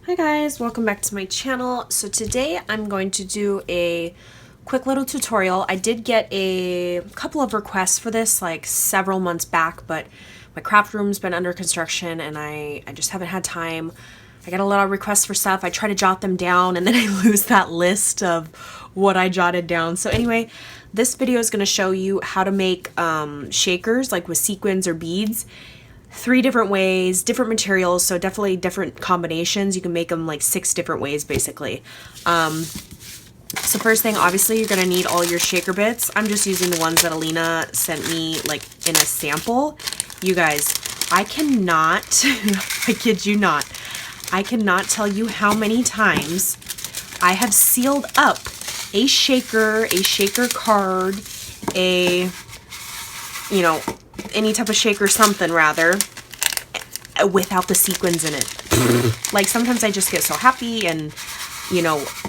Hi guys, welcome back to my channel. So today I'm going to do a quick little tutorial. I did get a couple of requests for this like several months back, but my craft room's been under construction and I just haven't had time. I get a lot of requests for stuff. I try to jot them down and then I lose that list of what I jotted down. So anyway, this video is going to show you how to make shakers like with sequins or beads. 3 different ways, different materials, so definitely different combinations. You can make them like 6 different ways basically. So first thing, obviously you're gonna need all your shaker bits. I'm just using the ones that Alina sent me like in a sample. You guys, I cannot, I kid you not, I cannot tell you how many times I have sealed up a shaker card, any type of shaker, something rather, without the sequins in it. Like sometimes I just get so happy and,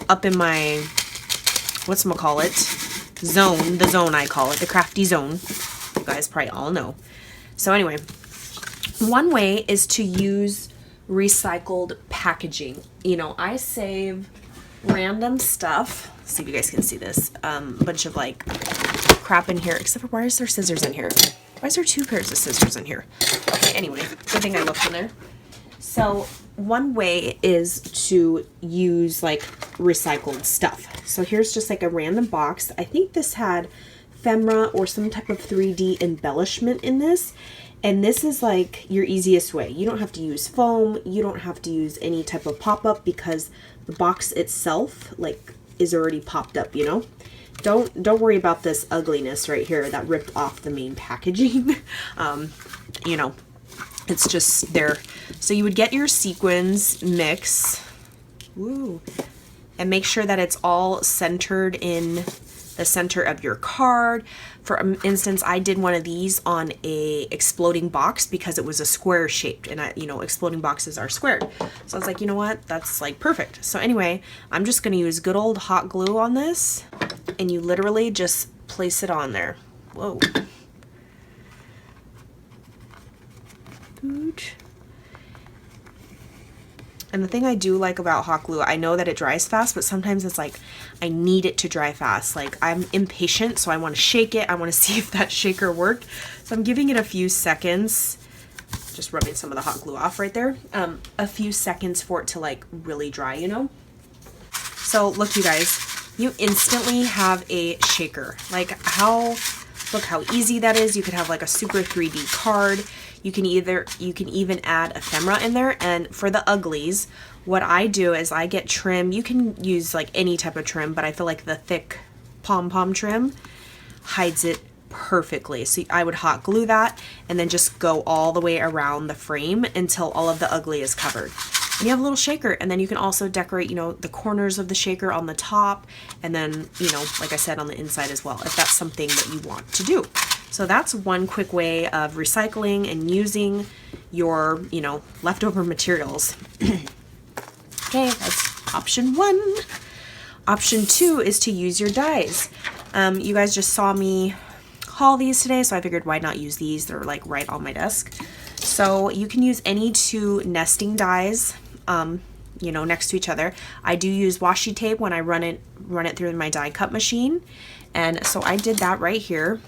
up in my, whatchamacallit, zone, the zone I call it, the crafty zone. You guys probably all know. So anyway, one way is to use recycled packaging. I save random stuff. Let's see if you guys can see this. A bunch of like crap in here, except for why is there scissors in here? Why is there 2 pairs of scissors in here? Okay, anyway, good thing I looked in there. So one way is to use like recycled stuff. So here's just like a random box. I think this had ephemera or some type of 3D embellishment in this. And this is like your easiest way. You don't have to use foam. You don't have to use any type of pop-up because the box itself like is already popped up, Don't worry about this ugliness right here that ripped off the main packaging. It's just there. So you would get your sequins mix, and make sure that it's all centered in the center of your card. For instance, I did one of these on a exploding box because it was a square shaped, and exploding boxes are squared. So I was like, you know what? That's like perfect. So anyway, I'm just going to use good old hot glue on this. And you literally just place it on there. Whoa. And the thing I do like about hot glue, I know that it dries fast, but sometimes it's like, I need it to dry fast. Like I'm impatient, so I want to shake it. I want to see if that shaker worked. So I'm giving it a few seconds, just rubbing some of the hot glue off right there. A few seconds for it to like really dry, So look, you guys. You instantly have a shaker. Look how easy that is. You could have like a super 3D card. You can even add ephemera in there. And for the uglies, what I do is I get trim. You can use like any type of trim, but I feel like the thick pom-pom trim hides it perfectly. So I would hot glue that and then just go all the way around the frame until all of the ugly is covered. And you have a little shaker, and then you can also decorate, the corners of the shaker on the top, and then, like I said, on the inside as well, if that's something that you want to do. So that's one quick way of recycling and using your, leftover materials. Okay, that's option 1. Option 2 is to use your dies. You guys just saw me haul these today, so I figured why not use these? They're like right on my desk. So you can use any 2 nesting dies, next to each other. I do use washi tape when I run it through my die cut machine. And so I did that right here.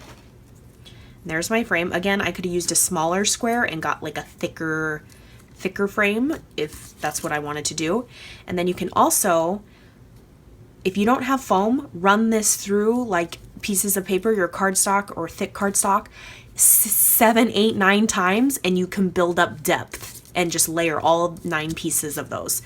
There's my frame. Again, I could have used a smaller square and got like a thicker frame if that's what I wanted to do. And then you can also, if you don't have foam, run this through like pieces of paper, your cardstock or thick cardstock, 7, 8, 9 times, and you can build up depth and just layer all 9 pieces of those.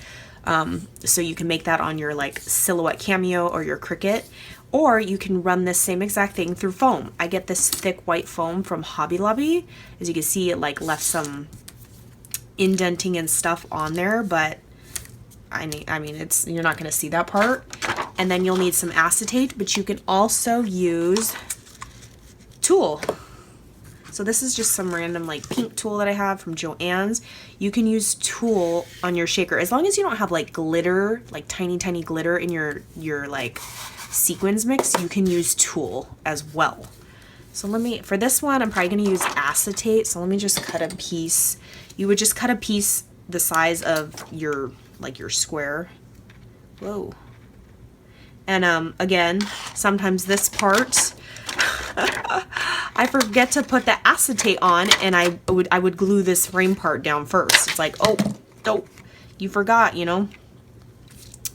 So you can make that on your like silhouette cameo or your Cricut, or you can run this same exact thing through foam. I get this thick white foam from Hobby Lobby. As you can see, it like left some indenting and stuff on there, but I mean, you're not going to see that part. And then you'll need some acetate, but you can also use Tulle. So this is just some random like pink tulle that I have from Joann's. You can use Tulle on your shaker as long as you don't have like glitter, like tiny glitter in your like sequins mix. You can use Tulle as well. So for this one, I'm probably going to use acetate. So let me just cut a piece. You would just cut a piece the size of your like your square. Whoa. And again, sometimes this part I forget to put the acetate on, and I would glue this frame part down first. It's like, oh, you forgot, you know.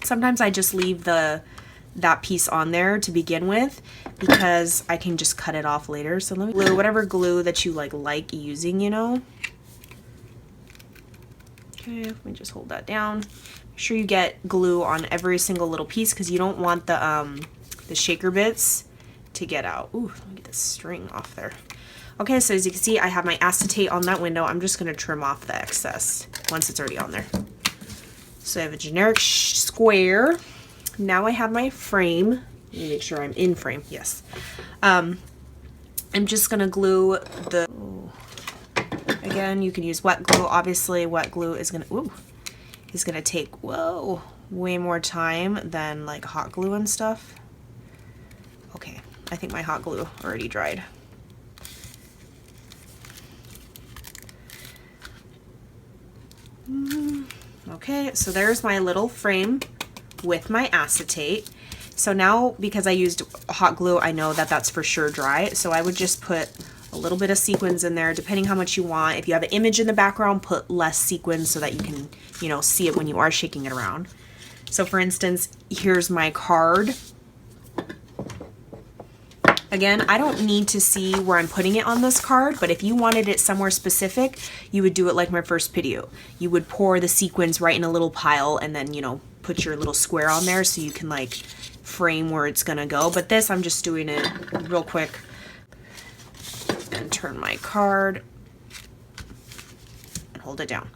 Sometimes I just leave that piece on there to begin with because I can just cut it off later. So let me glue whatever glue that you like using, you know. Okay, let me just hold that down. Make sure you get glue on every single little piece because you don't want the shaker bits to get out. Ooh, let me get this string off there. Okay, so as you can see, I have my acetate on that window. I'm just gonna trim off the excess once it's already on there. So I have a generic square. Now I have my frame. Let me make sure I'm in frame, yes. I'm just gonna glue the, again, you can use wet glue. Obviously, wet glue is gonna take, way more time than like hot glue and stuff. Okay, I think my hot glue already dried. Okay, so there's my little frame with my acetate. So now, because I used hot glue, I know that that's for sure dry. So I would just put a little bit of sequins in there, depending how much you want. If you have an image in the background, put less sequins so that you can, you know, see it when you are shaking it around. So for instance, here's my card. Again, I don't need to see where I'm putting it on this card, but if you wanted it somewhere specific, you would do it like my first video. You would pour the sequins right in a little pile and then, you know, put your little square on there so you can like frame where it's gonna go. But this, I'm just doing it real quick. And turn my card and hold it down.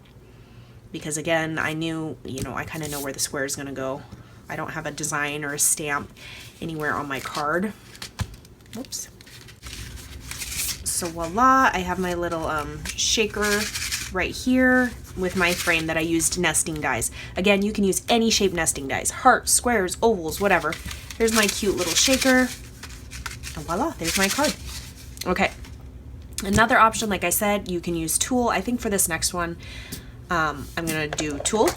Because again, I knew, you know, I kind of know where the square is gonna go. I don't have a design or a stamp anywhere on my card. Oops. So voila, I have my little shaker right here with my frame that I used nesting dies. Again, you can use any shape nesting dies, hearts, squares, ovals, whatever. Here's my cute little shaker. And voila, there's my card. Okay. Another option, like I said, you can use Tulle. I think for this next one, I'm gonna do Tulle.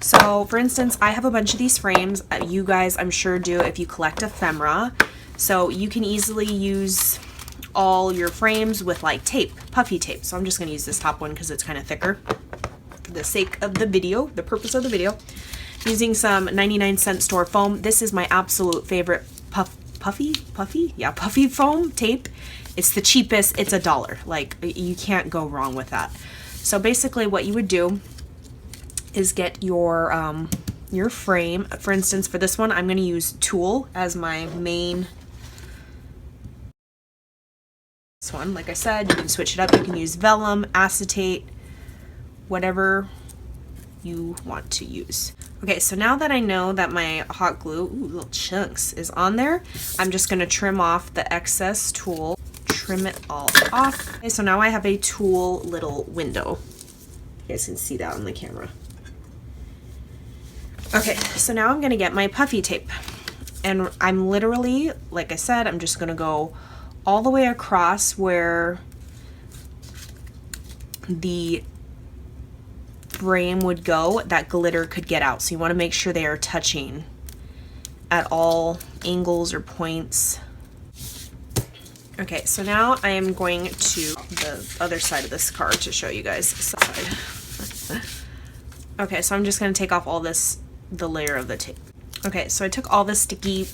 So for instance, I have a bunch of these frames. You guys, I'm sure, do if you collect ephemera. So you can easily use all your frames with like tape, puffy tape. So I'm just gonna use this top one because it's kind of thicker for the sake of the video, the purpose of the video. Using some 99-cent store foam. This is my absolute favorite puffy foam tape. It's the cheapest, it's $1. Like, you can't go wrong with that. So basically what you would do is get your frame. For instance, for this one, I'm gonna use Tulle as my main. This one, like I said, you can switch it up. You can use vellum, acetate, whatever you want to use. Okay, so now that I know that my hot glue, little chunks, is on there, I'm just gonna trim off the excess Tulle, trim it all off. Okay, so now I have a Tulle little window. You guys can see that on the camera. Okay, so now I'm gonna get my puffy tape. And I'm literally, like I said, I'm just gonna go all the way across where the frame would go, that glitter could get out. So you wanna make sure they are touching at all angles or points. Okay, so now I am going to the other side of this card to show you guys the side. Okay, so I'm just gonna take off all this, the layer of the tape. Okay, so I took all the sticky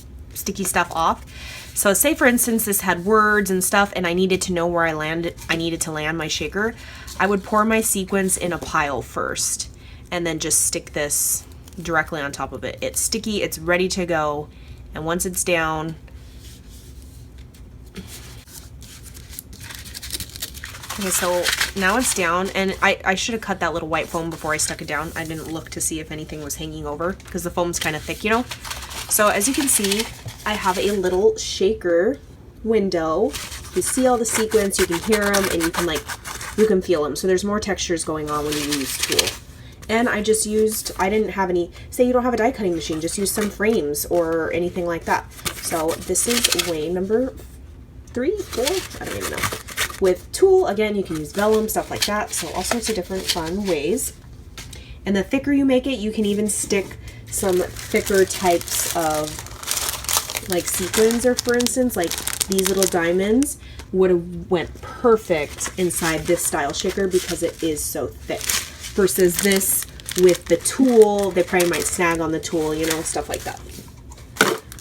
stuff off. So say for instance this had words and stuff and I needed to know where I needed to land my shaker, I would pour my sequins in a pile first and then just stick this directly on top of it. It's sticky, it's ready to go, and once it's down, okay, so now it's down, and I should have cut that little white foam before I stuck it down. I didn't look to see if anything was hanging over because the foam's kind of thick, you know? So as you can see, I have a little shaker window. You see all the sequins, you can hear them, and you can feel them. So there's more textures going on when you use Tulle. And I just used, I didn't have any, say you don't have a die cutting machine, just use some frames or anything like that. So this is way number 3, 4, I don't even know. With Tulle, again, you can use vellum, stuff like that. So all sorts of different fun ways. And the thicker you make it, you can even stick some thicker types of like sequins, or for instance, like these little diamonds would have went perfect inside this style shaker because it is so thick. Versus this with the Tulle, they probably might snag on the Tulle, you know, stuff like that.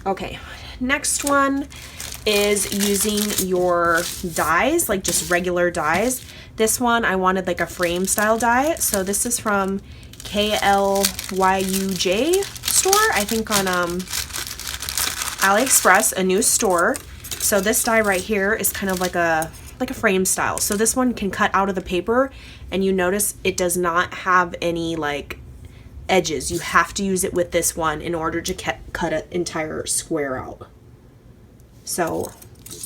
Okay, next one is using your dies, like just regular dies. This one, I wanted like a frame style die. So this is from KLYUJ store, I think on AliExpress, a new store. So this die right here is kind of like a frame style. So this one can cut out of the paper, and you notice it does not have any like edges. You have to use it with this one in order to cut an entire square out. So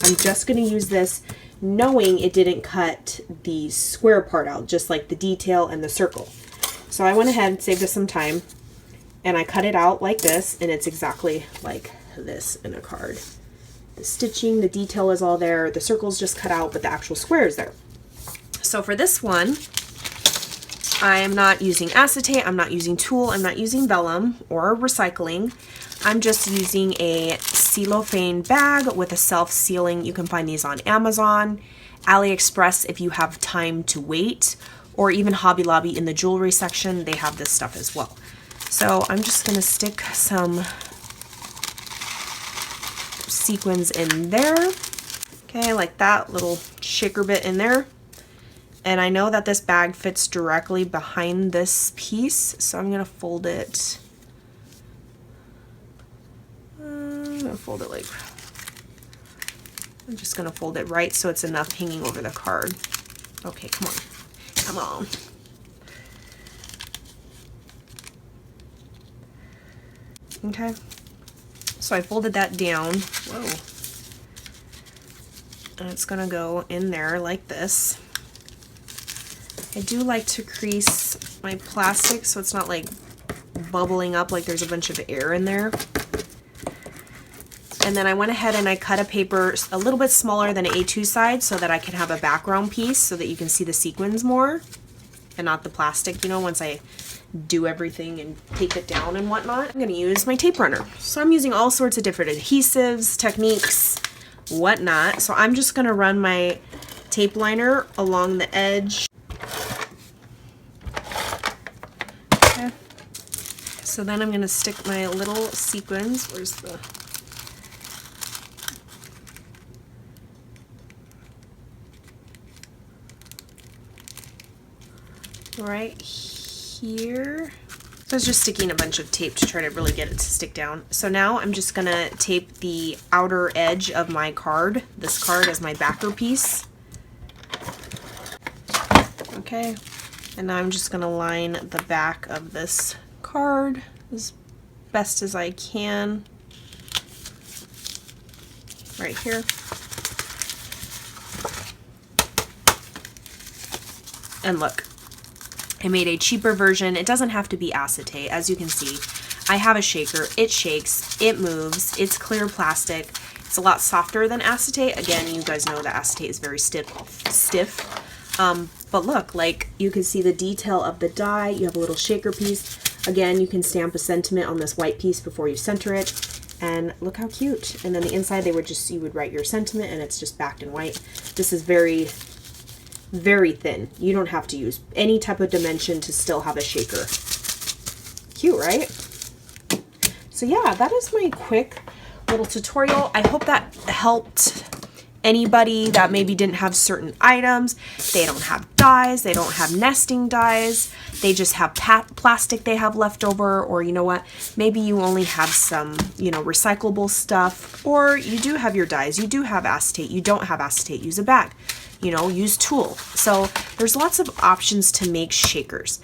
I'm just going to use this knowing it didn't cut the square part out, just like the detail and the circle. So I went ahead and saved us some time, and I cut it out like this, and it's exactly like this in a card. The stitching, the detail is all there, the circle's just cut out, but the actual square is there. So for this one, I am not using acetate, I'm not using Tulle, I'm not using vellum or recycling. I'm just using a cellophane bag with a self-sealing. You can find these on Amazon, AliExpress if you have time to wait, or even Hobby Lobby in the jewelry section, they have this stuff as well. So I'm just gonna stick some sequins in there. Okay, like that little shaker bit in there. And I know that this bag fits directly behind this piece, so I'm gonna fold it. I'm just gonna fold it right so it's enough hanging over the card. Okay, come on, come on. Okay, so I folded that down. Whoa. And it's gonna go in there like this. I do like to crease my plastic so it's not like bubbling up like there's a bunch of air in there. And then I went ahead and I cut a paper a little bit smaller than an A2 side so that I can have a background piece so that you can see the sequins more and not the plastic, you know, once I do everything and tape it down and whatnot. I'm going to use my tape runner. So I'm using all sorts of different adhesives, techniques, whatnot. So I'm just going to run my tape liner along the edge. Okay. So then I'm going to stick my little sequins. Where's the... right here. So I was just sticking a bunch of tape to try to really get it to stick down. So now I'm just gonna tape the outer edge of my card, this card, as my backer piece. Okay, and now I'm just gonna line the back of this card as best as I can right here. And look, I made a cheaper version. It doesn't have to be acetate. As you can see, I have a shaker. It shakes, it moves, it's clear plastic. It's a lot softer than acetate. Again, you guys know that acetate is very stiff. But look, like you can see the detail of the die. You have a little shaker piece. Again, you can stamp a sentiment on this white piece before you center it. And look how cute. And then the inside, they would just, you would write your sentiment and it's just backed in white. This is very thin. You don't have to use any type of dimension to still have a shaker. Cute, right? So yeah, that is my quick little tutorial. I hope that helped anybody that maybe didn't have certain items. They don't have dies, they don't have nesting dies, they just have plastic they have left over, or you know what, maybe you only have some, you know, recyclable stuff, or you do have your dies, you do have acetate, you don't have acetate, use a bag. You know, use Tulle. So there's lots of options to make shakers.